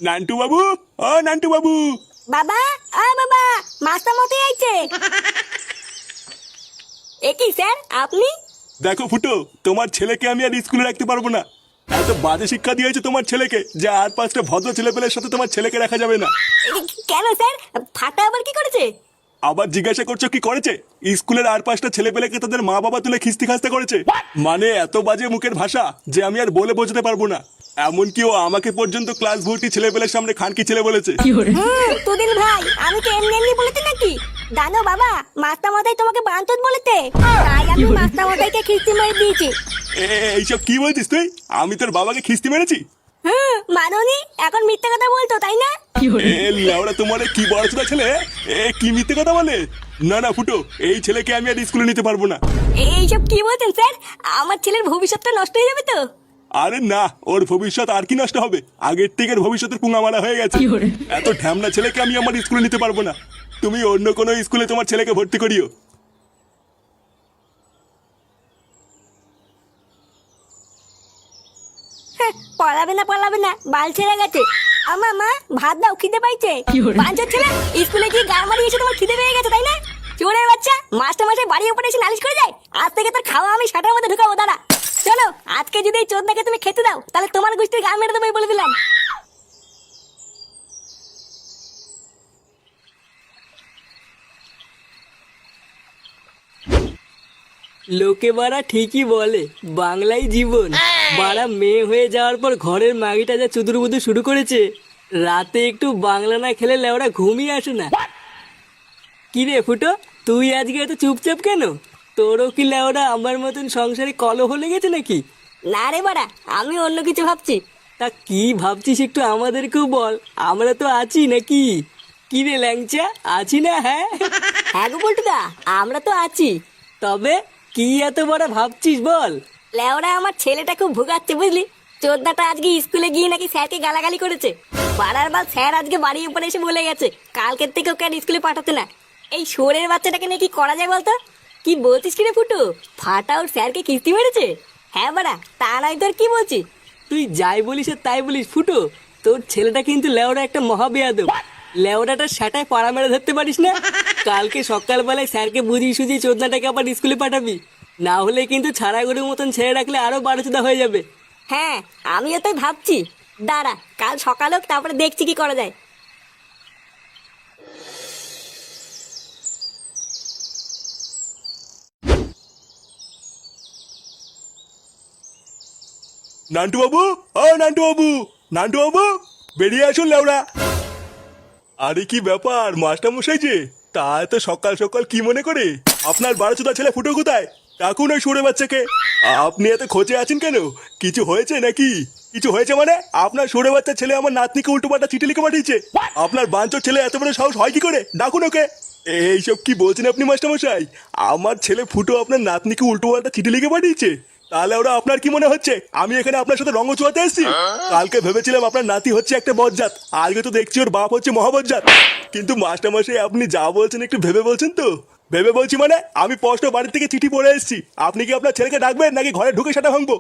নান্টু বাবু, ও নান্টু বাবু। বাবা, বাবা, মাস্টার মশাই আইছে। এ কি স্যার আপনি? দেখো ফুটো, তোমার ছেলেকে আমি আর স্কুলে রাখতে পারবো না। এত বাজে শিক্ষা দিয়েছে তোমার ছেলেকে যে আর পাঁচটা ভদ্র ছেলেপেলের সাথে তোমার ছেলেকে রাখা যাবে না। কেন স্যার, ফাটা আবার কি করেছে? আবার জিজ্ঞাসা করছো কি করেছে? স্কুলের আর পাঁচটা ছেলেপেলেকে তাদের মা বাবা তুলে খিস্তি খাস্তা করেছে। মানে এত বাজে মুখের ভাষা যে আমি আর বলে বোঝাতে পারবো না। এমনকি ও আমাকে পর্যন্ত ক্লাস ভর্তি ছেলেপেলের সামনে খানকি ছেলে বলেছে। তুদিন ভাই, আমি তো এমনি এমনি বলেছি নাকি? জানো বাবা, মাস্টার মশাই তোমাকে বাঞ্চত বলেছে, তাই আমি মাস্টার মশাইকে খিস্তি মেরে দিয়েছি। এইসব কি বলছিস তুই? আমি তোর বাবাকে খিস্তি মেরেছি? মাননি, এখন মিথ্যে কথা বলতো তাই না? লেওড়া তোমার কি বড় ছেলে, কি মিথ্যে কথা বলে? না না ফুটো, এই ছেলেকে আমি আর স্কুলে নিতে পারবো না। এইসব কি বলছেন স্যার? আমার ছেলের ভবিষ্যৎটা নষ্ট হয়ে যাবে তো। আরে না, ওর ভবিষ্যৎ আর কি নষ্ট হবে? আগের থেকে ভবিষ্যতের পুঙ্গা মারা হয়ে গেছে। এত ঢ্যামনা ছেলেকে আমি আমার স্কুলে নিতে পারবো না। তুমি অন্য কোনো স্কুলে তোমার ছেলেকে ভর্তি করিও। পড়াবে না, বাল ছেড়ে গেছে। আমা মা, ভাত দাও, খিদে পাইছে। বাঞ্চত ছেলে, স্কুলে গিয়ে গান মারি এসে তোমার খিদে পেয়ে গেছে তাই না? চোরের বাচ্চা, মাস্টার মশাই বাড়ির উপরে এসে নালিশ করে যায়। আজ থেকে তোর খাওয়া আমি শাটার মধ্যে ঢুকাবো। দাঁড়া, চলো, আজকে যদি এই চোদনাকে তুমি খেতে দাও তাহলে তোমার গোষ্ঠীর গান মেরে দেবো বলে দিলাম। লোকে বাড়া ঠিকই বলে বাংলাই জীবন। বাড়া মেয়ে হয়ে যাওয়ার পর ঘরের মাগিটা যা চুদুর বুদুর শুরু করেছে, রাতে একটু বাংলা না খেলে লেওড়া ঘুমিয়ে আসে না। কি রে ফুটো, তুই আজকে এত চুপচাপ কেন? তোরও কি লেওড়া আমার মতন সংসারে কলহ লেগেছে নাকি? না রে বাড়া, আমি অন্য কিছু ভাবছি। তা কি ভাবছিস একটু আমাদেরকেও বল, আমরা তো আছি নাকি? কি রে ল্যাংচা, আছি না? হ্যাঁ হ্যাঁ গো পল্টুদা, আমরা তো আছি। তবে কি এত বড় ভাবছিস বল? লেওরা আমার ছেলেটা খুব ভুগাচ্ছে বুঝলি। চোদ্দাটা আজকে স্কুলে গিয়ে নাকি স্যারকে গালাগালি করেছে। পাড়ার বাল স্যার আজকে বাড়ির উপরে এসে বলে গেছে কালকের থেকে ওকে আর স্কুলে পাঠাতে না। এই শোরের বাচ্চাটাকে নিয়ে কি করা যায় বলতো? কি বলছিস কিরে ফুটু, ফাটা ওর স্যারকে কিস্তি মেরেছে? হ্যাঁ বাড়া, তা নয় তোর কি বলছিস? তুই যাই বলিস আর তাই বলিস ফুটো, তোর ছেলেটা কিন্তু লেওড়া একটা মহাবেয়াদব। লেওড়াটা সেটাই পাড়া মেরে ধরতে পারিস না। কালকে সকালবেলায় স্যারকে বুঝিয়ে সুঝিয়ে চোদনাটাকে আবার স্কুলে পাঠাবি, না হলে কিন্তু ছাড়া গরুর মতন ছেড়ে রাখলে আরো বারোচোদা হয়ে যাবে। হ্যাঁ, আমিও তাই ভাবছি। দাঁড়া, কাল সকালে হোক, তারপরে দেখছি কি করা যায়। নান্টু বাবু, ও নান্টু বাবু, নান্টু বাবু, বেরিয়ে আসুন লেওড়া। আরে কি ব্যাপার মাস্টার মশাই যে, তা এত সকাল সকাল কি মনে করে? আপনার বারোচোদা ছেলে ফুটো কোথায়? ডাকুন ওই সরে বাচ্চাকে। আপনি এত খোঁজে আছেন কেন? কিছু হয়েছে নাকি? কিছু হয়েছে মানে? আপনার সরে বাচ্চা ছেলে আমার নাতনিকে উল্টো পাল্টা চিঠি লিখে পাঠিয়েছে। আপনার বাঞ্চোর ছেলে এত বড় সাহস হয় কি করে? ডাকুন ওকে। এইসব কি বলছেন আপনি মাস্টার মশাই? আমার ছেলে ফুটো আপনার নাতনিকে উল্টো পাল্টা চিঠি লিখে পাঠিয়েছে? তাহলে ওরা আপনার কি মনে হচ্ছে আমি এখানে আপনার সাথে রঙ চুয়াতে এসেছি? কালকে ভেবেছিলাম আপনার নাতি হচ্ছে একটা বজ্জাত, আজকে তো দেখছি ওর বাপ হচ্ছে মহাবজ্জাত। কিন্তু মাস্টার মশাই আপনি যা বলছেন একটু ভেবে বলছেন তো? ভেবে বলছি মানে আমি স্পষ্ট বাড়ি থেকে চিঠি পড়ে এসেছি। আপনি কি আপনার ছেলেকে ডাকবেন নাকি ঘরে ঢুকে সেটা ভাঙবো?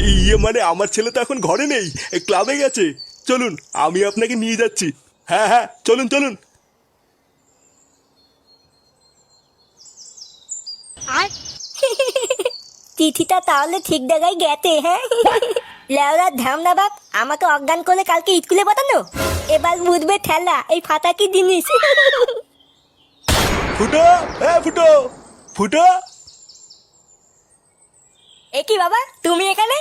ইয়ে মানে আমার ছেলে তো এখন ঘরে নেই, ক্লাবে গেছে। চলুন আমি আপনাকে নিয়ে যাচ্ছি। হ্যাঁ হ্যাঁ, চলুন চলুন। চিঠিটা তাহলে ঠিক জায়গায় গেছে। হ্যাঁ, লেওরা ধামনা বাপ আমাকে অজ্ঞান করে কালকে স্কুলে পাঠানো। এবার বুঝবে ঠেলা এই ফাটা কি জিনিস। ফুটো, হ্যাঁ ফুটো, ফুটো। এ কি বাবা, তুমি এখানে?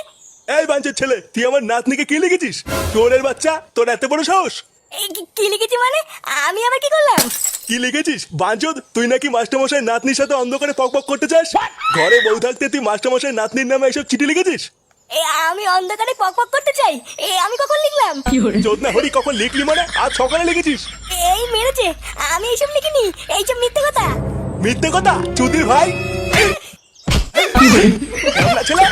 এই বাঞ্চের ছেলে, তুই আমার নাতনিকে কি লিখেছিস? চোরের বাচ্চা, তোর এত বড় সাহস! এই কি লিখেছি মানে? আমি আবার কি করলাম? কি লিখেছিস বাঞ্চদ? তুই নাকি মাস্টারমশাই নাতনির সাথে অন্ধকারে পক পক করতে চাস? ঘরে বউ থাকতে তুই মাস্টারমশাই নাতনির নামে এসব চিঠি লিখেছিস? আমি অন্ধকারে পক পক করতে চাই? আমি কখন লিখলাম? চোদনা হরি, কখন লিখলি মানে? আজ সকালে লিখেছিস? এই মেরেছে, আমি এইসব লিখিনি। এইসব মিথ্যে কথা। মিথ্যে কথা চুদির ভাই। ছেলে